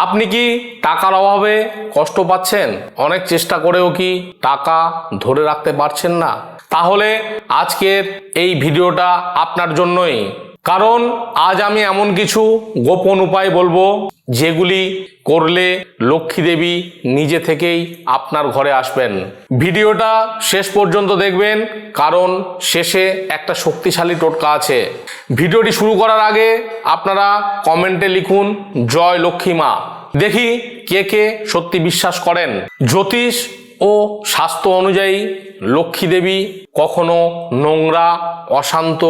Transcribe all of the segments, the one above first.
আপনি কি টাকার অভাবে কষ্ট পাচ্ছেন? অনেক চেষ্টা করেও কি টাকা ধরে রাখতে পারছেন না? তাহলে আজকের এই ভিডিওটা আপনার জন্যই। কারণ আজ আমি এমন কিছু গোপন উপায় বলবো যেগুলি করলে লক্ষ্মী দেবী নিজে থেকেই আপনার ঘরে আসবেন। ভিডিওটা শেষ পর্যন্ত দেখবেন, কারণ শেষে একটা শক্তিশালী টোটকা আছে। ভিডিওটি শুরু করার আগে আপনারা কমেন্টে লিখুন জয় লক্ষ্মী মা। দেখি কে কে সত্যি বিশ্বাস করেন। জ্যোতিষ ও স্বাস্থ্য অনুযায়ী লক্ষ্মী দেবী কখনো নোংরা, অশান্ত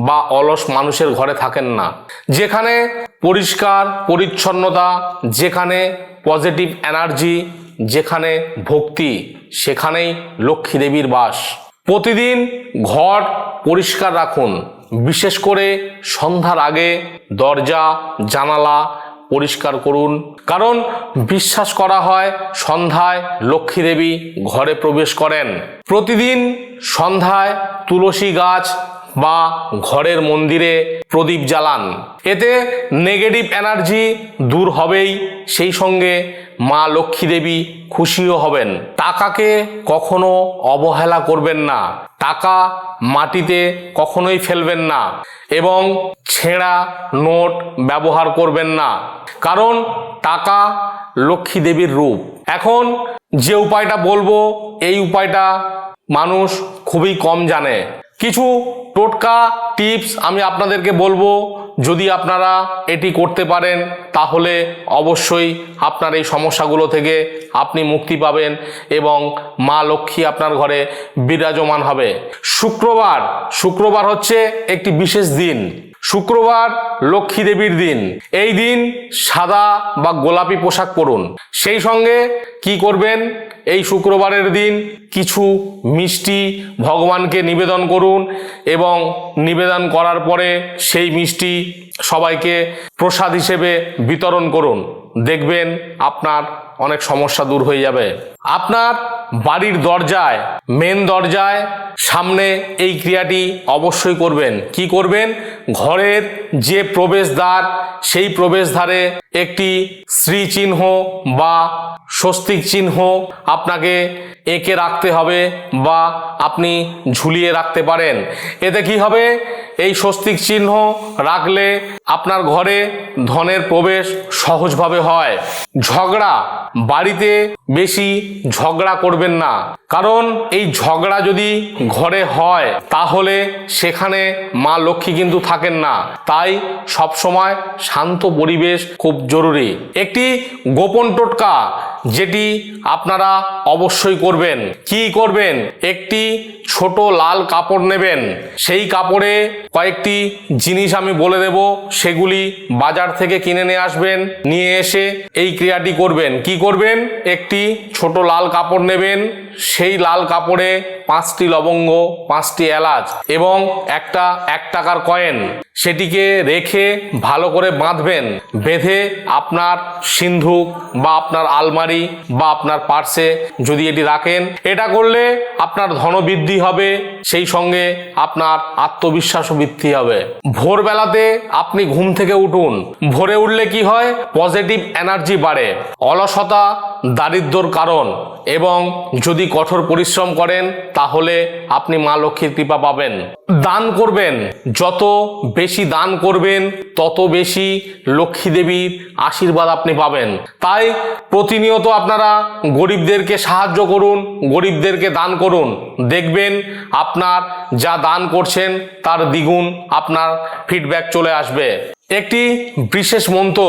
বা অলস মানুষের ঘরে থাকেন না। যেখানে পরিষ্কার পরিচ্ছন্নতা, যেখানে পজিটিভ এনার্জি, যেখানে ভক্তি, সেখানেই লক্ষ্মী দেবীর বাস। প্রতিদিন ঘর পরিষ্কার রাখুন, বিশেষ করে সন্ধ্যার আগে দরজা জানালা পরিষ্কার করুন। কারণ বিশ্বাস করা হয় সন্ধ্যায় লক্ষ্মী দেবী ঘরে প্রবেশ করেন। প্রতিদিন সন্ধ্যায় তুলসী গাছ বা ঘরের মন্দিরে প্রদীপ জ্বালান। এতে নেগেটিভ এনার্জি দূর হবেই, সেই সঙ্গে মা লক্ষ্মী দেবী খুশিও হবেন। টাকাকে কখনো অবহেলা করবেন না, টাকা মাটিতে কখনোই ফেলবেন না এবং ছেঁড়া নোট ব্যবহার করবেন না, কারণ টাকা লক্ষ্মী দেবীর রূপ। এখন যে উপায়টা বলবো, এই উপায়টা মানুষ খুবই কম জানে। কিছু টোটকা টিপস আমি আপনাদেরকে বলবো, যদি আপনারা এটি করতে পারেন তাহলে অবশ্যই আপনার এই সমস্যাগুলো থেকে আপনি মুক্তি পাবেন এবং মা লক্ষ্মী আপনার ঘরে বিরাজমান হবে। শুক্রবার হচ্ছে একটি বিশেষ দিন। শুক্রবার লক্ষ্মী দেবীর দিন। এই দিন সাদা বা গোলাপি পোশাক পরুন। সেই সঙ্গে কি করবেন, এই শুক্রবারের দিন কিছু মিষ্টি ভগবানকে নিবেদন করুন এবং নিবেদন করার পরে সেই মিষ্টি সবাইকে প্রসাদ হিসেবে বিতরণ করুন। দেখবেন আপনার অনেক সমস্যা দূর হয়ে যাবে। আপনার বাড়ির দরজায়, মেন দরজায় সামনে এই ক্রিয়াটি অবশ্যই করবেন। কি করবেন, ঘরের যে প্রবেশদ্বার, সেই প্রবেশদ্বারে একটি শ্রী চিহ্ন বা স্বস্তিক চিহ্ন আপনাকে এঁকে রাখতে হবে বা আপনি ঝুলিয়ে রাখতে পারেন। এতে কি হবে, এই স্বস্তিক চিহ্ন রাখলে আপনার ঘরে ধনের প্রবেশ সহজভাবে হয়। বাড়িতে বেশি ঝগড়া করবেন না, কারণ এই ঝগড়া যদি ঘরে হয় তাহলে সেখানে মা লক্ষ্মী কিন্তু থাকেন না। তাই সবসময় শান্ত পরিবেশ খুব জরুরি। একটি গোপন টোটকা যেটি আপনারা অবশ্যই করবেন। কি করবেন, একটি ছোট লাল কাপড় নেবেন। সেই কাপড়ে কয়েকটি জিনিস আমি বলে দেব, সেগুলি বাজার থেকে কিনে নিয়ে আসবেন। নিয়ে এসে এই ক্রিয়াটি করবেন। কি করবেন, একটি ছোট লাল কাপড় নেবেন। সেই লাল কাপড়ে 5টি লবঙ্গ, 5টি এলাচ এবং একটা 1 টাকার কয়েন, সেটিকে রেখে ভালো করে বাঁধবেন। বেঁধে আপনার সিন্ধুক বা আপনার আলমারি বা আপনার পার্সে যদি এটি রাখেন, এটা করলে আপনার ধনবৃদ্ধি হবে, সেই সঙ্গে আপনার আত্মবিশ্বাসও বৃদ্ধি হবে। ভোরবেলাতে আপনি ঘুম থেকে উঠুন। ভোরে উঠলে কি হয়, পজিটিভ এনার্জি বাড়ে। অলসতা দারিদ্র্যর কারণ, এবং যদি কঠোর পরিশ্রম করেন তাহলে আপনি মা লক্ষ্মীর কৃপা পাবেন। দান করবেন, যত বেশি দান করবেন তত বেশি লক্ষ্মী দেবীর আশীর্বাদ আপনি পাবেন। তাই প্রতিনিয়ত আপনারা গরিবদেরকে সাহায্য করুন, গরিবদেরকে দান করুন। দেখবেন আপনার যা দান করছেন তার দ্বিগুণ আপনার ফিডব্যাক চলে আসবে। একটি বিশেষ মন্ত্র,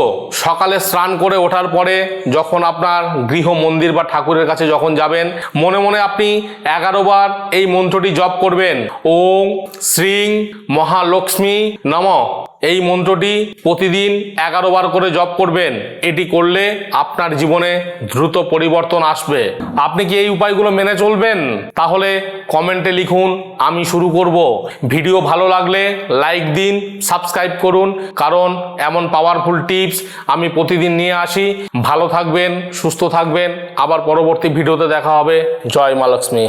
সকালে স্নান করে ওঠার পরে যখন আপনার গৃহ মন্দির বা ঠাকুরের কাছে যখন যাবেন, মনে মনে আপনি 11 বার এই মন্ত্রটি জপ করবেন। ওম শ্রীং মহালক্ষ্মী নমঃ। এই মন্ত্রটি প্রতিদিন 11 বার করে জপ করবেন। এটি করলে আপনার জীবনে দ্রুত পরিবর্তন আসবে। আপনি কি এই উপায়গুলো মেনে চলবেন? তাহলে কমেন্টে লিখুন, আমি শুরু করব। ভিডিও ভালো লাগলে লাইক দিন, সাবস্ক্রাইব করুন, কারণ এমন পাওয়ারফুল টিপস আমি প্রতিদিন নিয়ে আসি। ভালো থাকবেন, সুস্থ থাকবেন। আবার পরবর্তী ভিডিওতে দেখা হবে। জয় মা লক্ষ্মী।